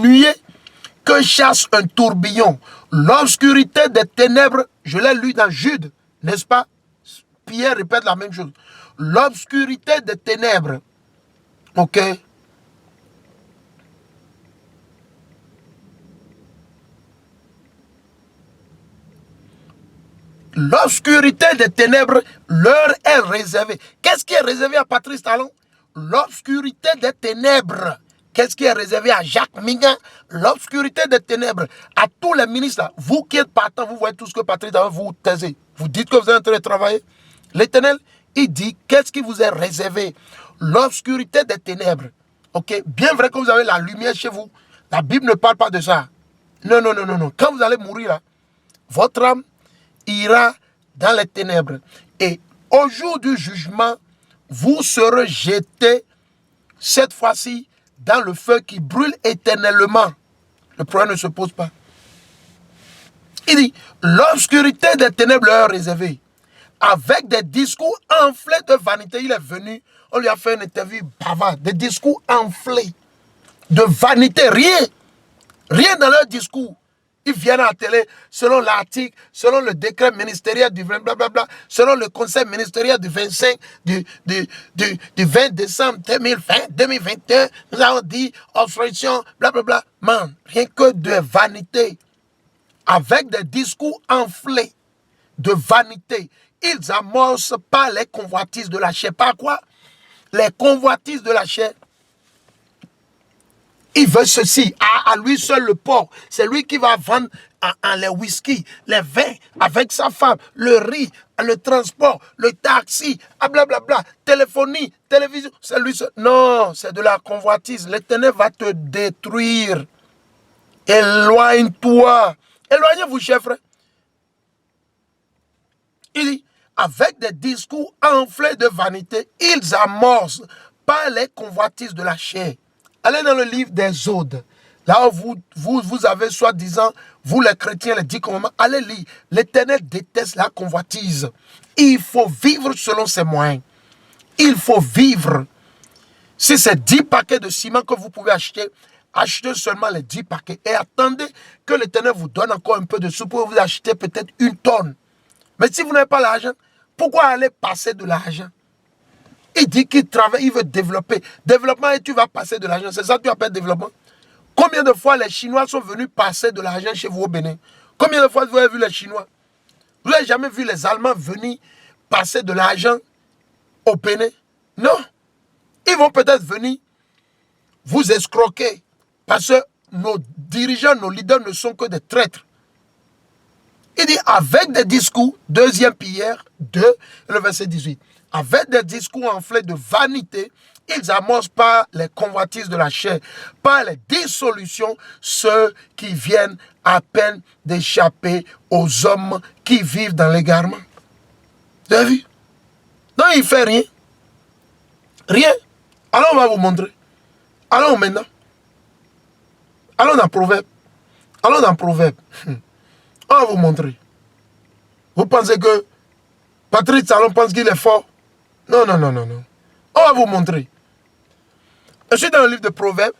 nuée que chasse un tourbillon. L'obscurité des ténèbres, je l'ai lu dans Jude, n'est-ce pas? Pierre répète la même chose. L'obscurité des ténèbres. Ok? L'obscurité des ténèbres leur est réservée. Qu'est-ce qui est réservé à Patrice Talon? L'obscurité des ténèbres. Qu'est-ce qui est réservé à Jacques Mingan? L'obscurité des ténèbres. À tous les ministres, là, vous qui êtes partants, vous voyez tout ce que Patrice Talon vous taisez. Vous dites que vous êtes en train de travailler. L'Éternel, il dit, qu'est-ce qui vous est réservé? L'obscurité des ténèbres. Ok? Bien vrai que vous avez la lumière chez vous. La Bible ne parle pas de ça. Non, non, non, non, non. Quand vous allez mourir, là, votre âme ira dans les ténèbres. Et au jour du jugement, vous serez jetés, cette fois-ci, dans le feu qui brûle éternellement. Le problème ne se pose pas. Il dit, l'obscurité des ténèbres leur est réservée. Avec des discours enflés de vanité, il est venu, on lui a fait une interview bavarde, des discours enflés de vanité, rien dans leur discours. Ils viennent à la télé selon l'article, selon le décret ministériel du 20, blablabla, selon le conseil ministériel du 25, du 20 décembre 2021, nous avons dit obstruction, blablabla. Man, rien que de vanité, avec des discours enflés de vanité. Ils amorcent pas les convoitises de la chair. Par quoi? Les convoitises de la chair. Il veut ceci, à lui seul le porc. C'est lui qui va vendre les whisky, les vins avec sa femme, le riz, le transport, le taxi, blablabla, téléphonie, télévision. C'est lui seul. Non, c'est de la convoitise. L'Éternel va te détruire. Éloigne-toi. Éloignez-vous, chers frères. Il dit, avec des discours enflés de vanité, ils amorcent par les convoitises de la chair. Allez dans le livre des Odes. Là où vous avez soi-disant, vous les chrétiens, les 10 commandements, allez lire. L'Éternel déteste la convoitise. Il faut vivre selon ses moyens. Il faut vivre. Si c'est 10 paquets de ciment que vous pouvez acheter, achetez seulement les 10 paquets. Et attendez que l'Éternel vous donne encore un peu de sous pour vous acheter peut-être 1 tonne. Mais si vous n'avez pas l'argent, pourquoi aller passer de l'argent? Il dit qu'il travaille, il veut développer. Développement et tu vas passer de l'argent. C'est ça que tu appelles développement. Combien de fois les Chinois sont venus passer de l'argent chez vous au Bénin? Combien de fois vous avez vu les Chinois? Vous n'avez jamais vu les Allemands venir passer de l'argent au Bénin? Non. Ils vont peut-être venir vous escroquer. Parce que nos dirigeants, nos leaders ne sont que des traîtres. Il dit avec des discours, 2 Pierre 2, le verset 18. Avec des discours enflés de vanité, ils amorcent par les convoitises de la chair, par les dissolutions, ceux qui viennent à peine d'échapper aux hommes qui vivent dans l'égarement. Vous avez vu? Non, il ne fait rien. Rien. Alors on va vous montrer. Allons maintenant. Allons dans Proverbe. Allons dans Proverbe. On va vous montrer. Vous pensez que Patrice Talon pense qu'il est fort? Non, non, non, non, non. On va vous montrer. Je suis dans le livre de Proverbes,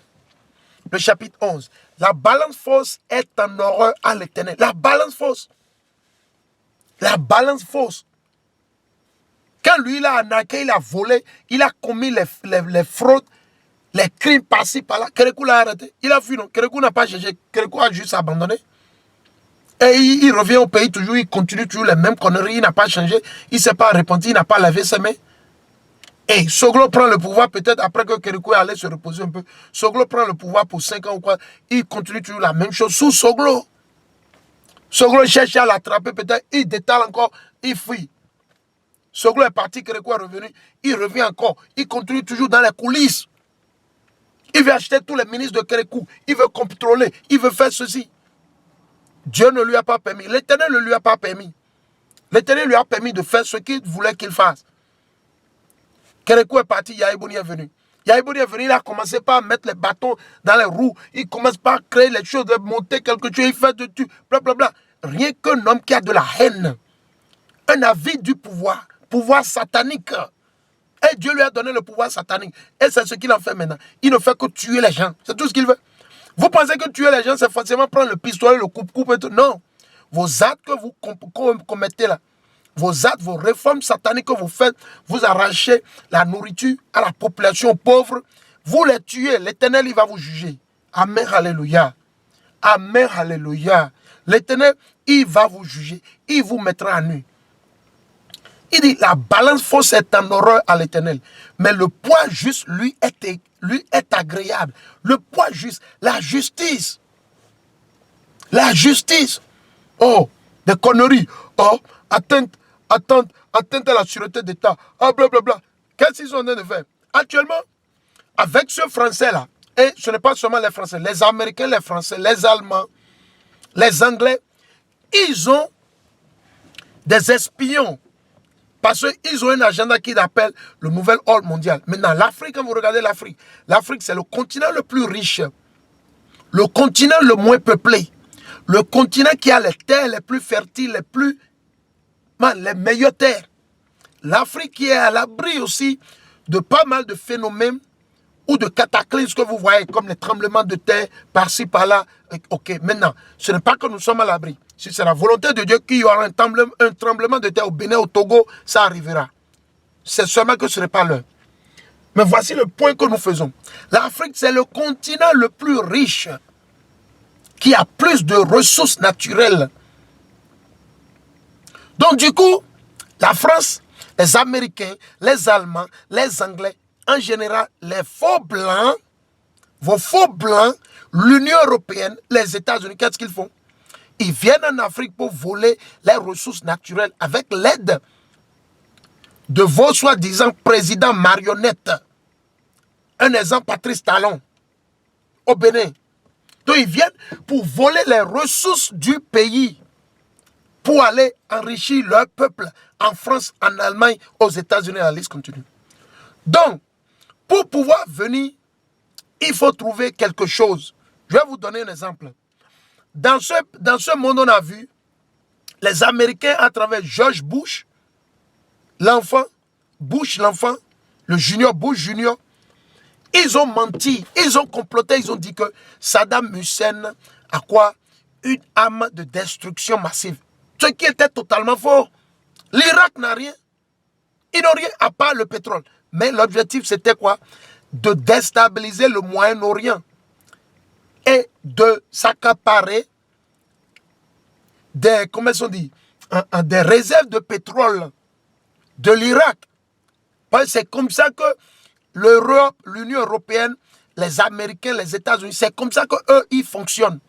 le chapitre 11. La balance fausse est en horreur à l'Éternel. La balance fausse. La balance fausse. Quand lui, il a arnaqué, il a volé, il a commis les fraudes, les crimes par-ci, par-là, Kérékou l'a arrêté. Il a fui, non? Kérékou n'a pas cherché. Kérékou a juste abandonné. Et il revient au pays toujours, il continue toujours les mêmes conneries, il n'a pas changé, il ne s'est pas repenti, il n'a pas lavé ses mains. Et Soglo prend le pouvoir peut-être après que Kérékou est allé se reposer un peu. Soglo prend le pouvoir pour 5 ans ou quoi, il continue toujours la même chose sous Soglo. Soglo cherche à l'attraper peut-être, il détale encore, il fuit. Soglo est parti, Kérékou est revenu, il revient encore, il continue toujours dans les coulisses. Il veut acheter tous les ministres de Kérékou, il veut contrôler, il veut faire ceci. Dieu ne lui a pas permis. L'Éternel ne lui a pas permis. L'Éternel lui a permis de faire ce qu'il voulait qu'il fasse. Kérékou est parti, Yahibouni est venu. Yahibouni est venu, il a commencé par mettre les bâtons dans les roues. Il commence par créer les choses, de monter quelque chose, il fait de tout, blablabla. Rien qu'un homme qui a de la haine. Un avis du pouvoir. Pouvoir satanique. Et Dieu lui a donné le pouvoir satanique. Et c'est ce qu'il en fait maintenant. Il ne fait que tuer les gens. C'est tout ce qu'il veut. Vous pensez que tuer les gens, c'est forcément prendre le pistolet, le coupe-coupe et tout. Non. Vos actes que vous commettez là, vos actes, vos réformes sataniques que vous faites, vous arrachez la nourriture à la population pauvre, vous les tuez, l'Éternel, il va vous juger. Amen, alléluia. Amen, alléluia. L'Éternel, il va vous juger, il vous mettra à nu. Il dit, la balance fausse est en horreur à l'Éternel, mais le poids juste, lui est agréable. Le poids juste, la justice. La justice. Oh, des conneries. Oh, atteinte à la sûreté d'État. Ah, blablabla. Qu'est-ce qu'ils sont en train de faire? Actuellement, avec ce Français-là, et ce n'est pas seulement les Français, les Américains, les Français, les Allemands, les Anglais, ils ont des espions. Parce qu'ils ont un agenda qu'ils appellent le nouvel ordre mondial. Maintenant, l'Afrique, quand vous regardez l'Afrique, l'Afrique, c'est le continent le plus riche, le continent le moins peuplé, le continent qui a les terres les plus fertiles, les meilleures terres. L'Afrique qui est à l'abri aussi de pas mal de phénomènes ou de cataclysmes que vous voyez, comme les tremblements de terre, par-ci, par-là. Ok, maintenant, ce n'est pas que nous sommes à l'abri. Si c'est la volonté de Dieu qu'il y aura un tremblement de terre au Bénin, au Togo, ça arrivera. C'est seulement que ce n'est pas l'heure. Mais voici le point que nous faisons. L'Afrique, c'est le continent le plus riche, qui a plus de ressources naturelles. Donc du coup, la France, les Américains, les Allemands, les Anglais, en général, les faux blancs, vos faux blancs, l'Union européenne, les États-Unis, qu'est-ce qu'ils font? Ils viennent en Afrique pour voler les ressources naturelles avec l'aide de vos soi-disant présidents marionnettes. Un exemple, Patrice Talon, au Bénin. Donc ils viennent pour voler les ressources du pays, pour aller enrichir leur peuple en France, en Allemagne, aux États-Unis, la liste continue. Donc, pour pouvoir venir, il faut trouver quelque chose. Je vais vous donner un exemple. Dans ce monde, on a vu les Américains à travers George Bush, l'enfant, le junior, Bush junior, ils ont menti, ils ont comploté, ils ont dit que Saddam Hussein a quoi? Une arme de destruction massive. Ce qui était totalement faux. L'Irak n'a rien. Ils n'ont rien à part le pétrole. Mais l'objectif, c'était quoi? De déstabiliser le Moyen-Orient et de s'accaparer des, comment on dit, des réserves de pétrole de l'Irak. C'est comme ça que l'Europe, l'Union européenne, les Américains, les États-Unis, c'est comme ça qu'eux, ils fonctionnent.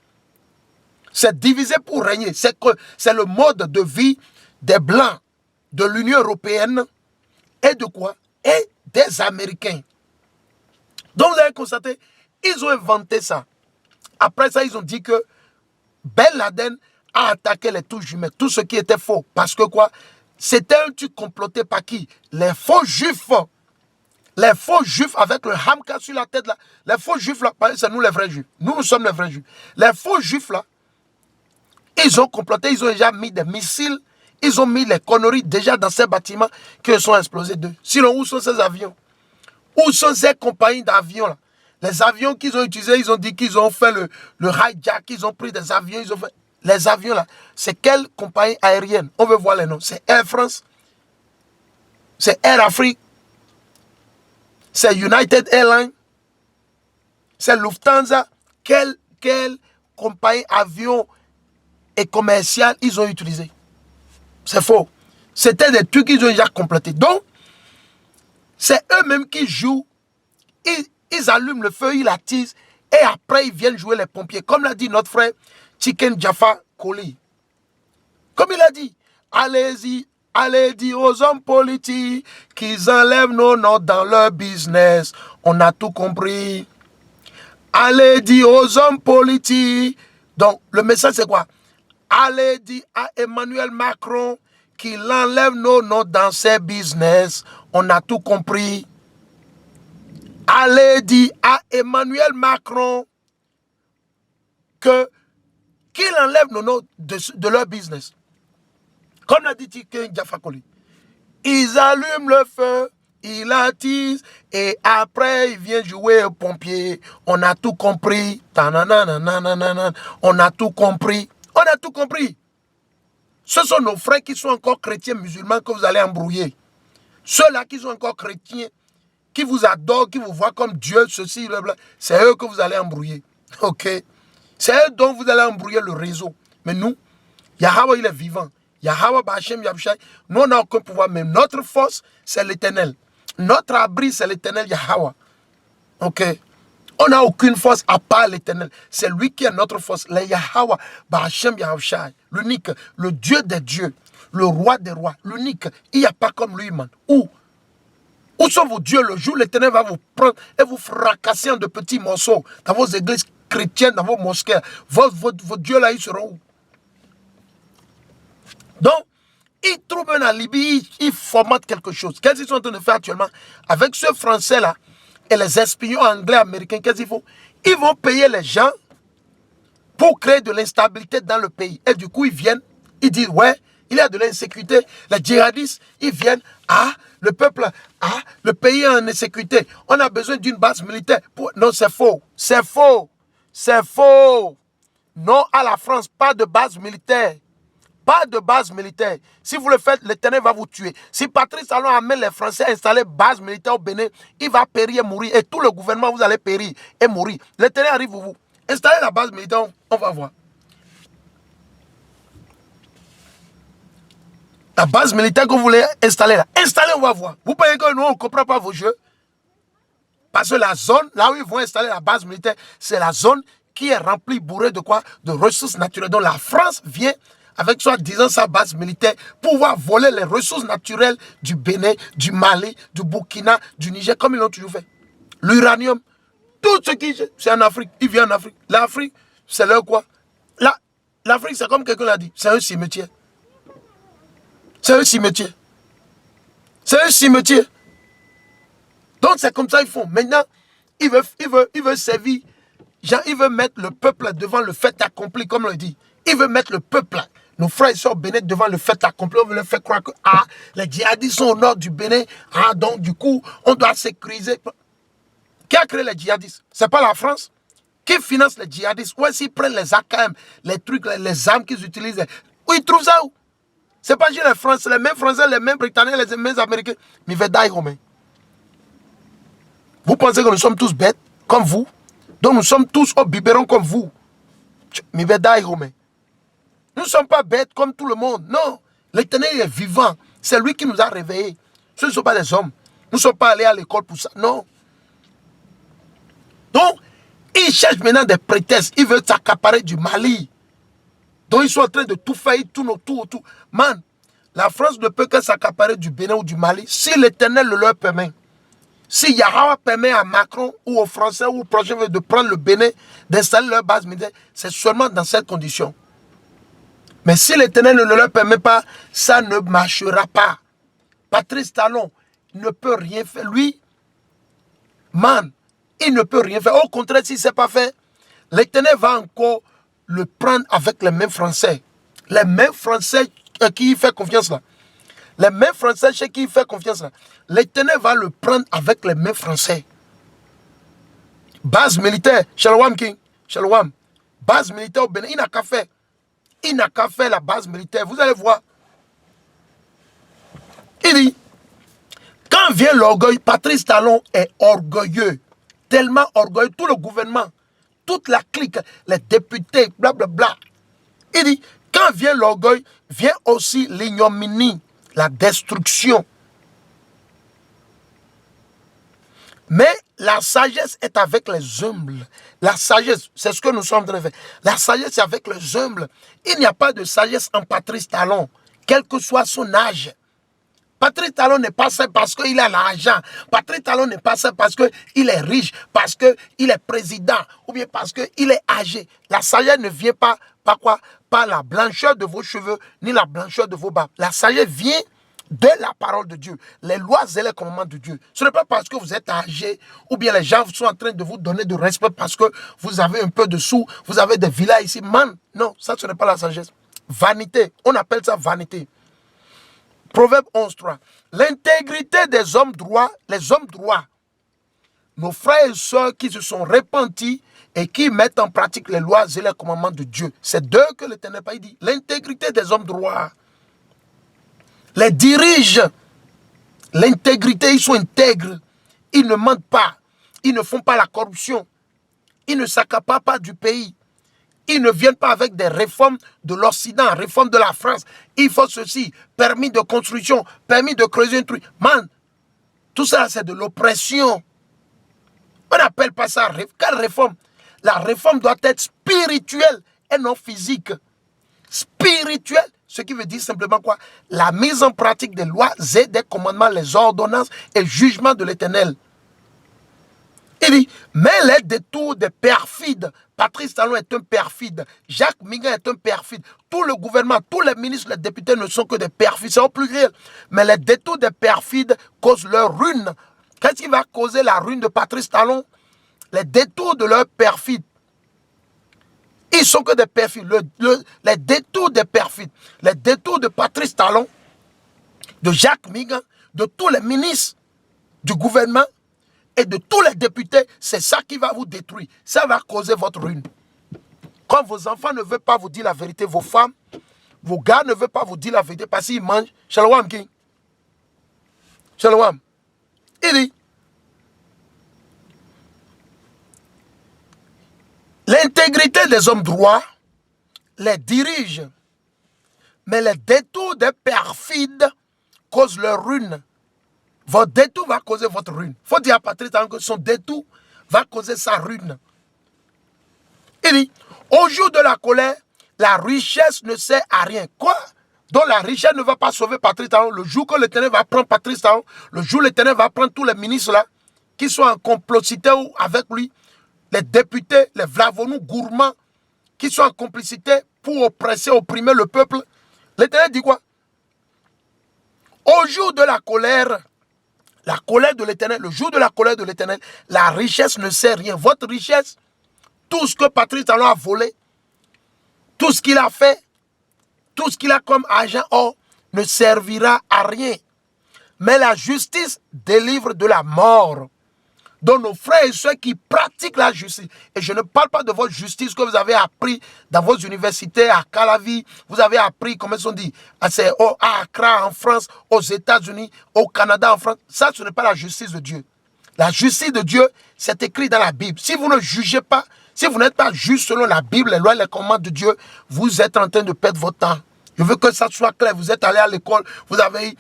C'est divisé pour régner. C'est le mode de vie des Blancs de l'Union européenne et de quoi? Et des Américains. Donc vous avez constaté, ils ont inventé ça. Après ça, ils ont dit que Ben Laden a attaqué les touches jumelles, tout ce qui était faux. Parce que quoi? C'était un truc comploté par qui? Les faux juifs. Les faux juifs avec le hamka sur la tête là. Les faux juifs là, c'est nous les vrais juifs. Nous sommes les vrais juifs. Les faux juifs là, ils ont comploté, ils ont déjà mis des missiles, ils ont mis les conneries déjà dans ces bâtiments qui sont explosés d'eux. Sinon, où sont ces avions? Où sont ces compagnies d'avions là? Les avions qu'ils ont utilisés, ils ont dit qu'ils ont fait le hijack, ils ont pris des avions, ils ont fait... Les avions là, c'est quelle compagnie aérienne? On veut voir les noms. C'est Air France, c'est Air Afrique, c'est United Airlines, c'est Lufthansa. Quelle compagnie avion et commerciale ils ont utilisé? C'est faux. C'était des trucs qu'ils ont déjà complétés. Donc, c'est eux-mêmes qui jouent. Ils allument le feu, ils l'attisent. Et après, ils viennent jouer les pompiers. Comme l'a dit notre frère Chicken Jaffa Koli. Comme il a dit, allez-y, allez dire aux hommes politiques qu'ils enlèvent nos noms dans leur business. On a tout compris. Allez dire aux hommes politiques. Donc, le message c'est quoi? Allez dire à Emmanuel Macron qu'il enlève nos noms dans ses business. On a tout compris. Allez dire à Emmanuel Macron qu'il enlève nos noms de leur business. Comme l'a dit Tiken Jaffa Koli. Ils allument le feu, il attise, et après il vient jouer au pompier. On a tout compris. On a tout compris. On a tout compris. Ce sont nos frères qui sont encore chrétiens musulmans que vous allez embrouiller. Ceux-là qui sont encore chrétiens, qui vous adorent, qui vous voient comme Dieu, ceci, blablabla, c'est eux que vous allez embrouiller. Ok? C'est eux dont vous allez embrouiller le réseau. Mais nous, Yahweh, il est vivant. Yahweh, Bachem, Yabshai, nous, on n'a aucun pouvoir. Mais notre force, c'est l'Éternel. Notre abri, c'est l'Éternel Yahweh. Ok? On n'a aucune force à part l'Éternel. C'est lui qui est notre force. Le Yahweh, Bachem, Yabshai, l'unique, le Dieu des dieux, le roi des rois, l'unique. Il n'y a pas comme lui, man. Où sont vos dieux le jour où l'Éternel va vous prendre et vous fracasser en de petits morceaux dans vos églises chrétiennes, dans vos mosquées? Vos dieux là, ils seront où? Donc, ils trouvent un alibi, ils formatent quelque chose. Qu'est-ce qu'ils sont en train de faire actuellement? Avec ce français-là et les espions anglais, américains, qu'est-ce qu'ils font? Ils vont payer les gens pour créer de l'instabilité dans le pays. Et du coup, ils viennent, ils disent, ouais, il y a de l'insécurité. Les djihadistes, ils viennent, le peuple, le pays est en insécurité. On a besoin d'une base militaire. Non, c'est faux. C'est faux. C'est faux. Non à la France, pas de base militaire. Pas de base militaire. Si vous le faites, l'Éternel va vous tuer. Si Patrice Talon amène les Français à installer base militaire au Bénin, il va périr et mourir. Et tout le gouvernement, vous allez périr et mourir. L'Éternel arrive, vous installez la base militaire, on va voir. La base militaire que vous voulez installer là, installez, on va voir. Vous pensez que nous, on ne comprend pas vos jeux? Parce que la zone, là où ils vont installer la base militaire, c'est la zone qui est remplie, bourrée de quoi? De ressources naturelles. Donc la France vient avec soi-disant sa base militaire, pouvoir voler les ressources naturelles du Bénin, du Mali, du Burkina, du Niger, comme ils l'ont toujours fait. L'uranium, tout ce qui c'est en Afrique, il vient en Afrique. L'Afrique, c'est leur quoi? L'Afrique, c'est comme quelqu'un l'a dit, c'est un cimetière. C'est un cimetière. C'est un cimetière. Donc c'est comme ça qu'ils font. Maintenant, ils veulent servir, genre, ils veulent mettre le peuple devant le fait accompli, comme on le dit. Ils veulent mettre le peuple, nos frères et sœurs Bénin devant le fait accompli. On veut leur faire croire que les djihadistes sont au nord du Bénin. Donc du coup, on doit sécuriser. Qui a créé les djihadistes? C'est pas la France. Qui finance les djihadistes? Où est-ce qu'ils prennent les AKM, les trucs, les armes qu'ils utilisent? Où ils trouvent ça où? C'est pas juste les Français, les mêmes Français, les mêmes Britanniques, les mêmes Américains. Mais vous pensez que nous sommes tous bêtes comme vous? Donc nous sommes tous au biberon comme vous. Nous ne sommes pas bêtes comme tout le monde. Non. L'Éternel est vivant. C'est lui qui nous a réveillés. Ce ne sont pas des hommes. Nous ne sommes pas allés à l'école pour ça. Non. Donc, ils cherchent maintenant des prétextes. Ils veulent s'accaparer du Mali. Donc, ils sont en train de tout faire. Ils tournent autour. Man, la France ne peut que s'accaparer du Bénin ou du Mali si l'Éternel le leur permet. Si Yahweh permet à Macron ou aux Français ou aux prochains de prendre le Bénin, d'installer leur base militaire, c'est seulement dans cette condition. Mais si l'Éternel ne leur permet pas, ça ne marchera pas. Patrice Talon ne peut rien faire. Lui, man, il ne peut rien faire. Au contraire, s'il ne sait pas faire, l'Éternel va encore le prendre avec les mêmes Français. Les mêmes Français qui fait confiance là. Les mêmes Français chez qui il fait confiance là. L'Éternel va le prendre avec les mêmes Français. Base militaire, Shalom King, Shalom. Base militaire au Bénin, il n'a qu'à faire. Il n'a qu'à faire la base militaire. Vous allez voir. Il dit, quand vient l'orgueil, Patrice Talon est orgueilleux. Tellement orgueilleux. Tout le gouvernement, toute la clique, les députés, blablabla. Il dit, quand vient l'orgueil, vient aussi l'ignominie, la destruction. Mais la sagesse est avec les humbles. La sagesse, c'est ce que nous sommes en train de faire. La sagesse est avec les humbles. Il n'y a pas de sagesse en Patrice Talon, quel que soit son âge. Patrice Talon n'est pas ça parce qu'il a l'argent. Patrice Talon n'est pas ça parce qu'il est riche, parce qu'il est président, ou bien parce qu'il est âgé. La sagesse ne vient pas, par la blancheur de vos cheveux, ni la blancheur de vos barbes. La sagesse vient de la parole de Dieu, les lois et les commandements de Dieu. Ce n'est pas parce que vous êtes âgé, ou bien les gens sont en train de vous donner de respect parce que vous avez un peu de sous, vous avez des villas ici. Man, non, ça ce n'est pas la sagesse. Vanité, on appelle ça vanité. Proverbe 11.3. L'intégrité des hommes droits, les hommes droits, nos frères et sœurs qui se sont repentis et qui mettent en pratique les lois et les commandements de Dieu. C'est d'eux que l'Éternel Père dit. L'intégrité des hommes droits. Les dirigent. L'intégrité, ils sont intègres. Ils ne mentent pas. Ils ne font pas la corruption. Ils ne s'accaparent pas du pays. Ils ne viennent pas avec des réformes de l'Occident, réformes de la France. Il faut ceci, permis de construction, permis de creuser un truc. Man, tout ça, c'est de l'oppression. On n'appelle pas ça quelle réforme? La réforme doit être spirituelle et non physique. Spirituelle, ce qui veut dire simplement quoi? La mise en pratique des lois et des commandements, les ordonnances et jugements de l'Éternel. Il dit, mais les détours des perfides, Patrice Talon est un perfide, Jacques Migan est un perfide, tout le gouvernement, tous les ministres, les députés ne sont que des perfides, c'est au pluriel. Mais les détours des perfides causent leur ruine. Qu'est-ce qui va causer la ruine de Patrice Talon? Les détours de leurs perfides. Ils sont que des perfides. Les détours des perfides, les détours de Patrice Talon, de Jacques Migan, de tous les ministres du gouvernement, et de tous les députés, c'est ça qui va vous détruire. Ça va causer votre ruine. Quand vos enfants ne veulent pas vous dire la vérité, vos femmes, vos gars ne veulent pas vous dire la vérité parce qu'ils mangent. Shalom, King. Shalom. Il dit, l'intégrité des hommes droits les dirige, mais les détours des perfides causent leur ruine. Votre détour va causer votre ruine. Il faut dire à Patrice que son détour va causer sa ruine. Il dit, au jour de la colère, la richesse ne sert à rien. Quoi? Donc la richesse ne va pas sauver Patrice Talon. Le jour que l'Éternel va prendre Patrice Talon, le jour où l'Éternel va prendre tous les ministres là, qui sont en complicité avec lui, les députés, les Vlavonou gourmands, qui sont en complicité pour oppresser, opprimer le peuple, l'Éternel dit quoi? Au jour de la colère de l'Éternel, le jour de la colère de l'Éternel, la richesse ne sert rien. Votre richesse, tout ce que Patrice Talon a volé, tout ce qu'il a fait, tout ce qu'il a comme argent or, ne servira à rien. Mais la justice délivre de la mort. Donc nos frères et ceux qui pratiquent la justice, et je ne parle pas de votre justice que vous avez appris dans vos universités, à Calavi, vous avez appris, comment on dit, à Accra en France, aux États-Unis, au Canada en France. Ça, ce n'est pas la justice de Dieu. La justice de Dieu, c'est écrit dans la Bible. Si vous ne jugez pas, si vous n'êtes pas juste selon la Bible, les lois et les commandements de Dieu, vous êtes en train de perdre votre temps. Je veux que ça soit clair. Vous êtes allé à l'école, vous avez eu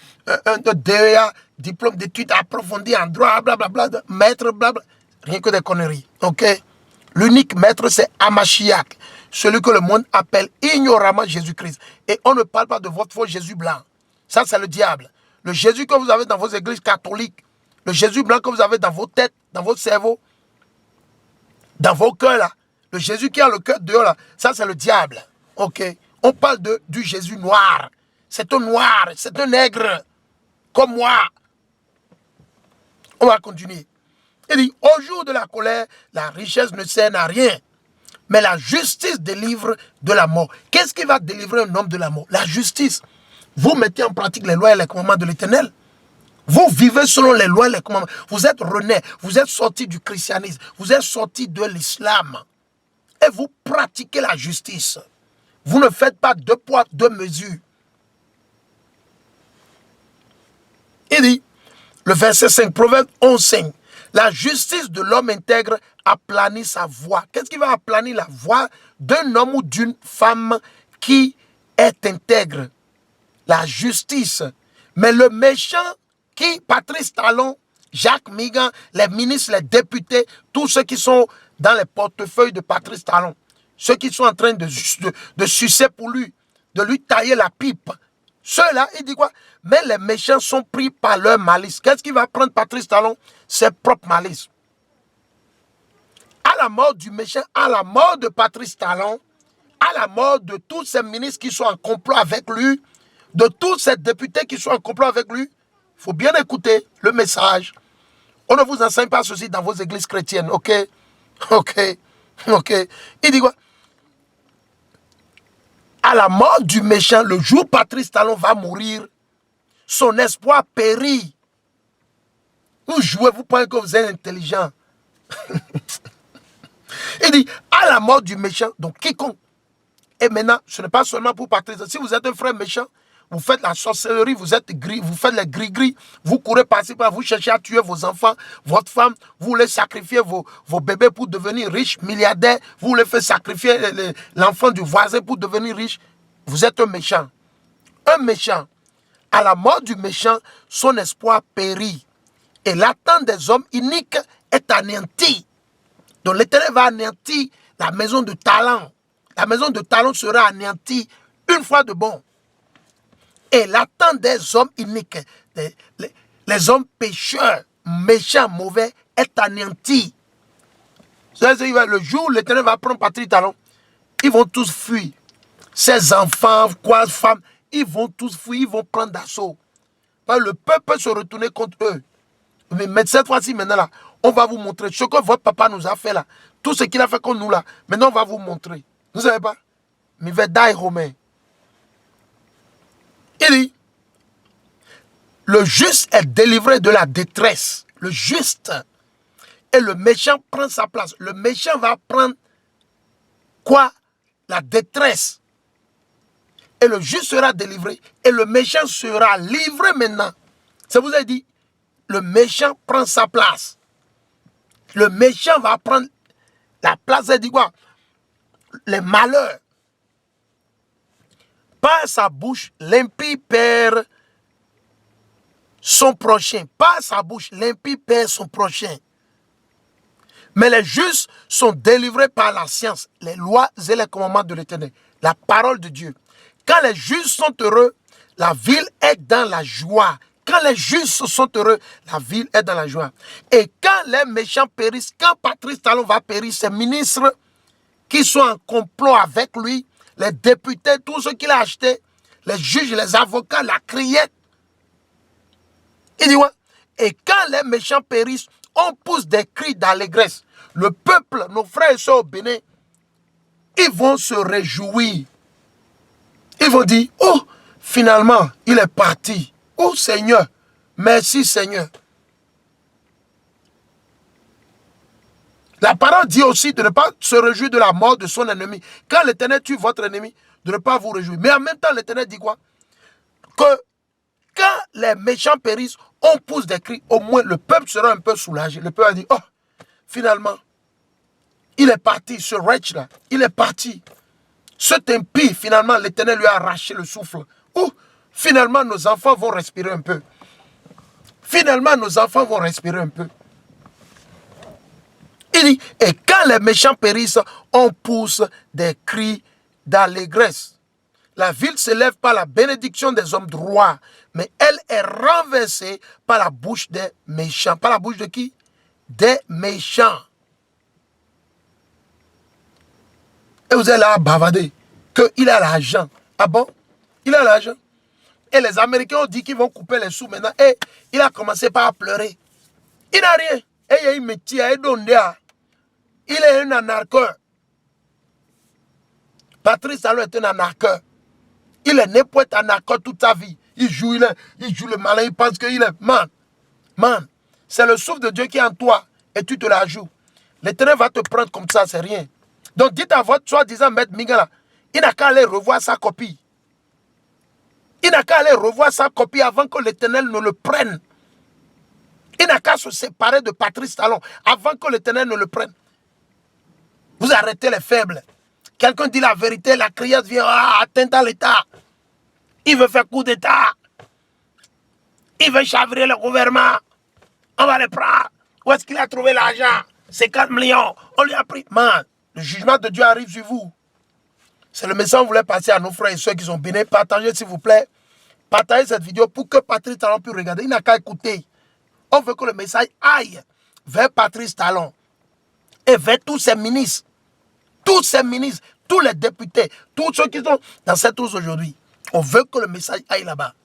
un DEA, diplôme d'études approfondies en droit, blablabla, maître, blablabla. Rien que des conneries. Ok? L'unique maître, c'est Hamashiach, celui que le monde appelle ignoramment Jésus-Christ. Et on ne parle pas de votre faux Jésus blanc. Ça, c'est le diable. Le Jésus que vous avez dans vos églises catholiques, le Jésus blanc que vous avez dans vos têtes, dans votre cerveau, dans vos cœurs, là, le Jésus qui a le cœur dehors, là, ça, c'est le diable. Ok? On parle du Jésus noir. C'est un noir, c'est un nègre, comme moi. On va continuer. Il dit, au jour de la colère, la richesse ne sert à rien. Mais la justice délivre de la mort. Qu'est-ce qui va délivrer un homme de la mort? La justice. Vous mettez en pratique les lois et les commandements de l'Éternel. Vous vivez selon les lois et les commandements. Vous êtes rené, vous êtes sorti du christianisme, vous êtes sorti de l'islam. Et vous pratiquez la justice. Vous ne faites pas deux poids, deux mesures. Il dit, le verset 5, Proverbe 11:5, la justice de l'homme intègre aplanit sa voie. Qu'est-ce qui va aplanir la voie d'un homme ou d'une femme qui est intègre? La justice. Mais le méchant qui, Patrice Talon, Jacques Migan, les ministres, les députés, tous ceux qui sont dans les portefeuilles de Patrice Talon, ceux qui sont en train de sucer pour lui, de lui tailler la pipe. Ceux-là, il dit quoi? Mais les méchants sont pris par leur malice. Qu'est-ce qui va prendre Patrice Talon? Ses propres malices. À la mort du méchant, à la mort de Patrice Talon, à la mort de tous ces ministres qui sont en complot avec lui, de tous ces députés qui sont en complot avec lui, il faut bien écouter le message. On ne vous enseigne pas ceci dans vos églises chrétiennes, ok? Ok, ok. Il dit quoi? À la mort du méchant, le jour où Patrice Talon va mourir, son espoir périt. Vous jouez, vous pensez que vous êtes intelligent. Il dit, à la mort du méchant, donc quiconque. Et maintenant, ce n'est pas seulement pour Patrice. Si vous êtes un frère méchant, vous faites la sorcellerie, vous êtes gris, vous faites les gris-gris, vous courez par-ci par, vous cherchez à tuer vos enfants, votre femme, vous voulez sacrifier vos bébés pour devenir riches, milliardaires, vous voulez faire sacrifier l'enfant du voisin pour devenir riche. Vous êtes un méchant. Un méchant. À la mort du méchant, son espoir périt. Et l'attente des hommes iniques est anéantie. Donc l'Éternel va anéantir la maison de talent. La maison de talent sera anéantie une fois de bon. Et l'attente des hommes iniques, les hommes pécheurs, méchants, mauvais, est anéantie. Le jour où l'Éternel va prendre Patrice Talon, ils vont tous fuir. Ses enfants, quoi, femmes, ils vont tous fuir, ils vont prendre d'assaut. Le peuple peut se retourner contre eux. Mais cette fois-ci, maintenant, là, on va vous montrer ce que votre papa nous a fait là. Tout ce qu'il a fait contre nous là. Maintenant, on va vous montrer. Vous ne savez pas? Mais Vedaï Romain. Il dit, le juste est délivré de la détresse. Le juste. Et le méchant prend sa place. Le méchant va prendre quoi? La détresse. Et le juste sera délivré. Et le méchant sera livré maintenant. Ça vous a dit, le méchant prend sa place. Le méchant va prendre la place, ça dit quoi? Les malheurs. Par sa bouche, l'impie perd son prochain. Par sa bouche, l'impie perd son prochain. Mais les justes sont délivrés par la science, les lois et les commandements de l'Éternel, la parole de Dieu. Quand les justes sont heureux, la ville est dans la joie. Quand les justes sont heureux, la ville est dans la joie. Et quand les méchants périssent, quand Patrice Talon va périr, ses ministres qui sont en complot avec lui, les députés, tout ce qu'il a acheté, les juges, les avocats, la criette. Il dit, ouais. Et quand les méchants périssent, on pousse des cris d'allégresse. Le peuple, nos frères et sœurs au Bénin, ils vont se réjouir. Ils vont dire, oh, finalement, il est parti. Oh Seigneur, merci Seigneur. La parole dit aussi de ne pas se réjouir de la mort de son ennemi. Quand l'Éternel tue votre ennemi, de ne pas vous réjouir. Mais en même temps, l'Éternel dit quoi? Que quand les méchants périssent, on pousse des cris. Au moins, le peuple sera un peu soulagé. Le peuple a dit, oh, finalement, il est parti, ce wretch-là. Il est parti. Cet impie, finalement, l'Éternel lui a arraché le souffle. Oh, finalement, nos enfants vont respirer un peu. Finalement, nos enfants vont respirer un peu. Il dit, et quand les méchants périssent, on pousse des cris d'allégresse. La ville s'élève par la bénédiction des hommes droits, mais elle est renversée par la bouche des méchants. Par la bouche de qui? Des méchants. Et vous allez là bavader qu'il a l'argent. Ah bon? Il a l'argent. Et les Américains ont dit qu'ils vont couper les sous maintenant. Et il a commencé par pleurer. Il n'a rien. Et il me tient, il est un anarcheur. Patrice Talon est un anarcheur. Il est né pour être anarcheur toute sa vie. Il joue le malin, il pense qu'il est man. Man, c'est le souffle de Dieu qui est en toi et tu te la joues. L'Éternel va te prendre comme ça, c'est rien. Donc dites à votre soi-disant maître Mingala, il n'a qu'à aller revoir sa copie. Il n'a qu'à aller revoir sa copie avant que l'Éternel ne le prenne. Il n'a qu'à se séparer de Patrice Talon avant que l'Éternel ne le prenne. Vous arrêtez les faibles. Quelqu'un dit la vérité, la criette vient atteindre à l'État. Il veut faire coup d'État. Il veut chavrer le gouvernement. On va le prendre. Où est-ce qu'il a trouvé l'argent? 50 millions. On lui a pris. Man, le jugement de Dieu arrive sur vous. C'est le message que vous voulez passer à nos frères et ceux qui sont bénis. Partagez s'il vous plaît. Partagez cette vidéo pour que Patrice Talon puisse regarder. Il n'a qu'à écouter. On veut que le message aille vers Patrice Talon et vers tous ses ministres. Tous ces ministres, tous les députés, tous ceux qui sont dans cette hausse aujourd'hui. On veut que le message aille là-bas.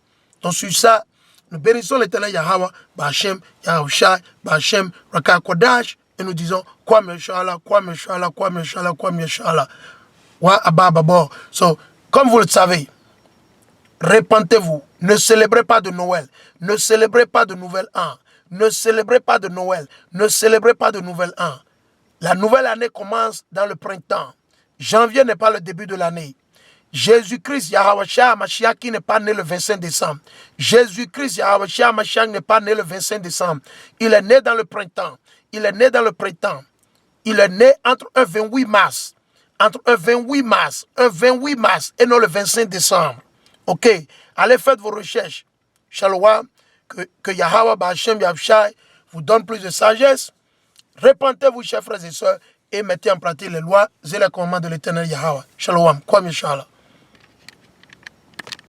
Donc sur ça, nous bénissons l'Éternel Yahweh, Bachem, Yahushai, Bachem, Rakakodash, et nous disons, quoi Meshala, quoi Meshala, quoi Meshala, quoi Meshala. Wa Abba Babor. So, comme vous le savez, répentez-vous. Ne célébrez pas de Noël. Ne célébrez pas de nouvel an. Ne célébrez pas de Noël. Ne célébrez pas de nouvel an. La nouvelle année commence dans le printemps. Janvier n'est pas le début de l'année. Jésus-Christ, Yahweh Shah Mashiach, qui n'est pas né le 25 décembre. Jésus-Christ, Yahweh Shah Mashiach, n'est pas né le 25 décembre. Il est né dans le printemps. Il est né dans le printemps. Il est né entre un 28 mars. Entre un 28 mars. Un 28 mars et non le 25 décembre. Ok. Allez, faites vos recherches. Shalom. Que Yahweh Ba'Hashem Yahushai vous donne plus de sagesse. Repentez-vous, chers frères et sœurs, et mettez en pratique les lois et les commandements de l'Éternel Yahweh. Shalom. Kwame Shalom.